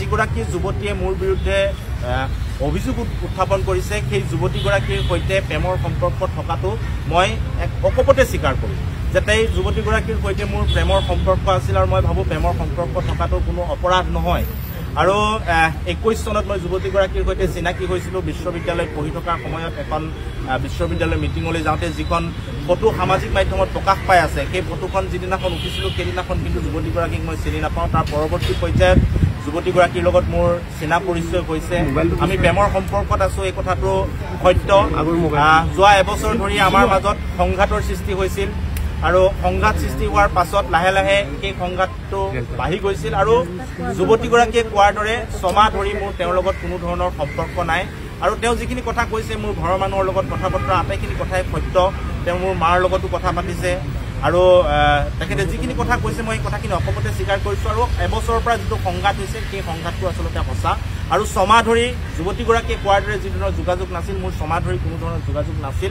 যিগৰাকী যুৱতীয়ে মোৰ বিৰুদ্ধে অভিযোগ উত্থাপন কৰিছে সেই যুৱতীগৰাকীৰ সৈতে প্ৰেমৰ সম্পৰ্ক থকাটো মই এক অকপতে স্বীকাৰ কৰোঁ যাতে এই যুৱতীগৰাকীৰ সৈতে মোৰ প্ৰেমৰ সম্পৰ্ক আছিল আৰু মই ভাবোঁ প্ৰেমৰ সম্পৰ্ক থকাটো কোনো অপৰাধ নহয় আৰু 21 চনত মই যুৱতীগৰাকীৰ সৈতে চিনাকি হৈছিলোঁ বিশ্ববিদ্যালয়ত পঢ়ি থকাৰ সময়ত এখন বিশ্ববিদ্যালয়ৰ মিটিঙলৈ যাওঁতে যিখন ফটো সামাজিক মাধ্যমত প্ৰকাশ পাই আছে সেই ফটোখন যিদিনাখন উঠিছিলোঁ সেইদিনাখন কিন্তু যুৱতীগৰাকীক মই চিনি নাপাওঁ তাৰ পৰৱৰ্তী পৰ্যায়ত যুৱতীগৰাকীৰ লগত মোৰ চিনা পৰিচয় হৈছে আমি প্ৰেমৰ সম্পৰ্কত আছোঁ এই কথাটো সত্য যোৱা এবছৰ ধৰি আমাৰ মাজত সংঘাতৰ সৃষ্টি হৈছিল আৰু সংঘাত সৃষ্টি হোৱাৰ পাছত লাহে লাহে এই সংঘাতটো বাঢ়ি গৈছিল আৰু যুৱতীগৰাকীয়ে কোৱাৰ দৰে 6 মাহ ধৰি মোৰ তেওঁৰ লগত কোনো ধৰণৰ সম্পৰ্ক নাই আৰু তেওঁ যিখিনি কথা কৈছে মোৰ ঘৰৰ মানুহৰ লগত কথা বতৰা আটাইখিনি কথাই সত্য তেওঁ মোৰ মাৰ লগতো কথা পাতিছে আৰু তেখেতে যিখিনি কথা কৈছে মই এই কথাখিনি অকপতে স্বীকাৰ কৰিছোঁ আৰু এবছৰৰ পৰা যিটো সংঘাত হৈছে সেই সংঘাতটো আচলতে সঁচা আৰু 6 মাহ ধৰি যুৱতীগৰাকীয়ে কোৱাৰ দৰে যি ধৰণৰ যোগাযোগ নাছিল মোৰ 6 মাহ ধৰি কোনো ধৰণৰ যোগাযোগ নাছিল